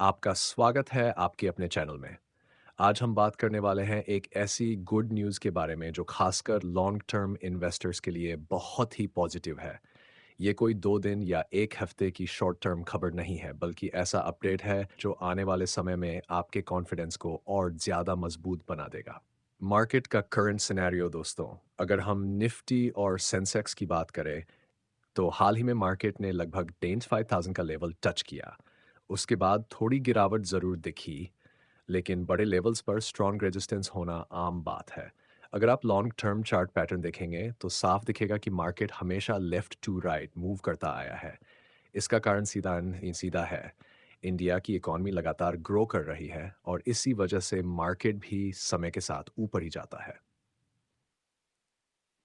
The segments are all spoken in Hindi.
आपका स्वागत है आपके अपने चैनल में। आज हम बात करने वाले हैं एक ऐसी गुड न्यूज़ के बारे में जो खासकर लॉन्ग टर्म इन्वेस्टर्स के लिए बहुत ही पॉजिटिव है। ये कोई 2 दिन या 1 हफ्ते की शॉर्ट टर्म खबर नहीं है, बल्कि ऐसा अपडेट है जो आने वाले समय में आपके कॉन्फिडेंस को और ज़्यादा मजबूत बना देगा। मार्केट का करंट सिनेरियो दोस्तों, अगर हम निफ्टी और सेंसेक्स की बात करें, तो हाल ही में मार्केट ने लगभग 25,000 का लेवल टच किया। उसके बाद थोड़ी गिरावट ज़रूर दिखी, लेकिन बड़े लेवल्स पर स्ट्रॉन्ग रेजिस्टेंस होना आम बात है। अगर आप लॉन्ग टर्म चार्ट पैटर्न देखेंगे, तो साफ दिखेगा कि मार्केट हमेशा लेफ्ट टू राइट मूव करता आया है। इसका कारण सीधा है। इंडिया की इकॉनमी लगातार ग्रो कर रही है और इसी वजह से मार्केट भी समय के साथ ऊपर ही जाता है।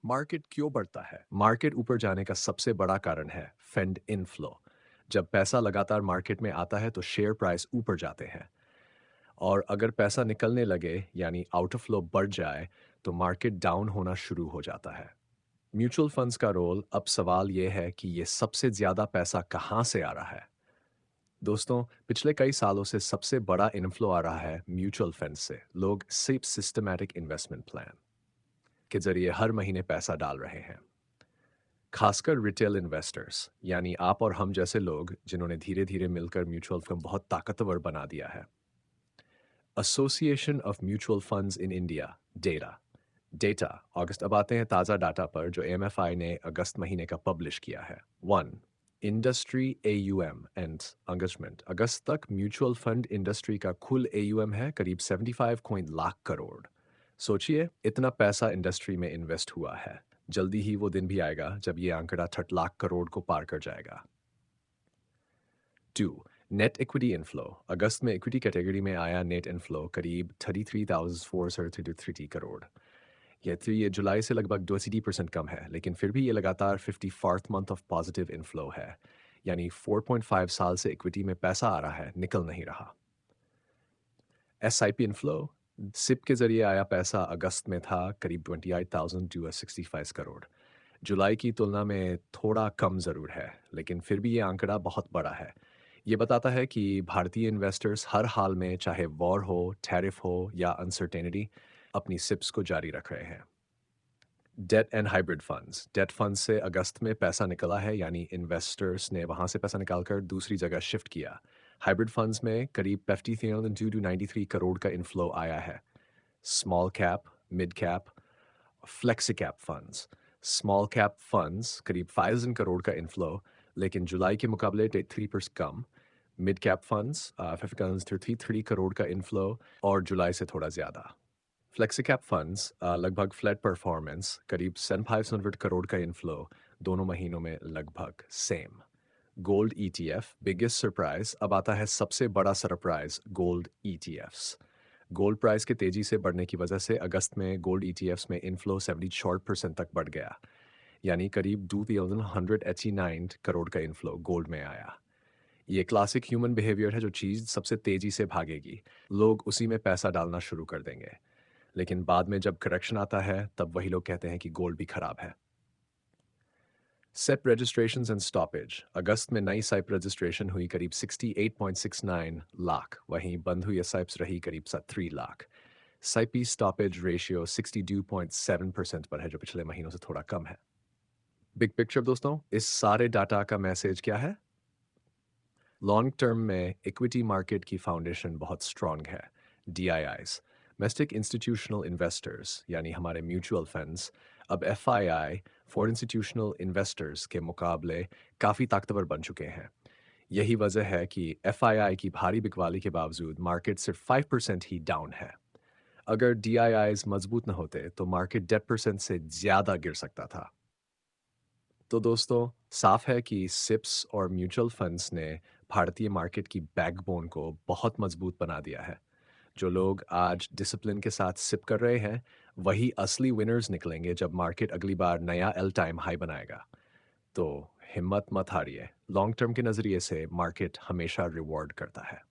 मार्केट क्यों बढ़ता है? मार्केट ऊपर जाने का सबसे बड़ा कारण है फंड इनफ्लो। जब पैसा लगातार मार्केट में आता है तो शेयर प्राइस ऊपर जाते हैं, और अगर पैसा निकलने लगे यानी आउट ऑफ फ्लो बढ़ जाए तो मार्केट डाउन होना शुरू हो जाता है। म्यूचुअल फंड्स का रोल, अब सवाल यह है कि ये सबसे ज्यादा पैसा कहाँ से आ रहा है। दोस्तों, पिछले कई सालों से सबसे बड़ा इनफ्लो आ रहा है म्यूचुअल फंड से। लोग सिर्फ सिस्टमैटिक इन्वेस्टमेंट प्लान के जरिए हर महीने पैसा डाल रहे हैं। खासकर रिटेल इन्वेस्टर्स यानी आप और हम जैसे लोग, जिन्होंने धीरे धीरे मिलकर म्यूचुअल फंड बहुत ताकतवर बना दिया है। Association of mutual funds in India data data August, अब आते हैं ताज़ा डाटा पर जो एमएफआई ने अगस्त महीने का पब्लिश किया है। One, industry AUM and engagement. अगस्त तक म्यूचुअल फंड इंडस्ट्री का कुल एयूएम है करीब 75 लाख करोड़। सोचिए, इतना पैसा इंडस्ट्री में इन्वेस्ट हुआ है। जल्दी ही वो दिन भी आएगा जब ये आंकड़ा 60 लाख करोड़ को पार कर जाएगा। Two, net equity inflow. अगस्त में इक्विटी कैटेगरी में आया नेट इनफ्लो करीब 33,433 करोड़। ये जुलाई से लगभग 20% कम है, लेकिन फिर भी ये लगातार 54th month of positive inflow है। यानी 4.5 साल से इक्विटी में पैसा आ रहा है, निकल नहीं रहा। एसआईपी इनफ्लो, सिप के जरिए आया पैसा अगस्त में था करीब 28,265 करोड़। जुलाई की तुलना में थोड़ा कम ज़रूर है, लेकिन फिर भी ये आंकड़ा बहुत बड़ा है। ये बताता है कि भारतीय इन्वेस्टर्स हर हाल में, चाहे वॉर हो, टैरिफ हो या अनसर्टेनिटी, अपनी सिप्स को जारी रख रहे हैं। Debt and hybrid funds, debt fund से अगस्त में पैसा निकला है, यानी इन्वेस्टर्स ने वहां से पैसा निकालकर दूसरी जगह शिफ्ट किया। हाइब्रिड फंड्स में करीब 53,293 करोड़ का इनफ्लो आया है। Small cap, mid cap, flexi cap funds. Small cap funds करीब 5,000 करोड़ का इनफ्लो, लेकिन जुलाई के मुकाबले 3% कम। मिड कैप फंड्स 533 करोड़ का इनफ्लो और जुलाई से थोड़ा ज़्यादा। फ्लेक्सी कैप फंड्स लगभग फ्लैट परफॉर्मेंस, करीब 7,500 करोड़ का इनफ्लो, दोनों महीनों में लगभग same. Gold ETF biggest surprise, अब आता है सबसे बड़ा surprise, gold ETFs. Gold price के तेजी से बढ़ने की वजह से अगस्त में गोल्ड ईटीएफ्स में इनफ्लो 74% तक बढ़ गया, यानी करीब 2,189 करोड़ का इनफ्लो गोल्ड में आया। ये क्लासिक ह्यूमन बिहेवियर है, जो चीज़ सबसे तेजी से भागेगी, लोग उसी में पैसा डालना शुरू कर देंगे। लेकिन बाद में जब करेक्शन आता है, तब वही लोग कहते हैं कि गोल्ड भी खराब है। सेप रजिस्ट्रेशंस एंड स्टॉपेज, अगस्त में नई साइप रजिस्ट्रेशन हुई करीब 68.69 लाख, वहीं बंद हुई साइप्स रही करीब 3 लाख। साइपी स्टॉपेज रेशियो 62.7% पर है, जो पिछले महीनों से थोड़ा कम है। बिग पिक्चर दोस्तों, इस सारे डाटा का मैसेज क्या है? लॉन्ग टर्म में इक्विटी मार्केट की फाउंडेशन बहुत स्ट्रांग है। डीआईआईज, डोमेस्टिक इंस्टीट्यूशनल इन्वेस्टर्स, यानी हमारे म्यूचुअल फंड्स, अब एफआईआई, फॉर इंस्टीट्यूशनल इन्वेस्टर्स के मुकाबले काफ़ी ताकतवर बन चुके हैं। यही वजह है कि एफआईआई की भारी बिकवाली के बावजूद मार्केट सिर्फ 5% ही डाउन है। अगर डीआईआईज मजबूत न होते तो मार्केट 10% से ज़्यादा गिर सकता था। तो दोस्तों, साफ है कि सिप्स और म्यूचुअल फंड्स ने भारतीय मार्केट की बैकबोन को बहुत मजबूत बना दिया है। जो लोग आज डिसिप्लिन के साथ सिप कर रहे हैं, वही असली विनर्स निकलेंगे जब मार्केट अगली बार नया एल टाइम हाई बनाएगा। तो हिम्मत मत हारिए, लॉन्ग टर्म के नज़रिए से मार्केट हमेशा रिवॉर्ड करता है।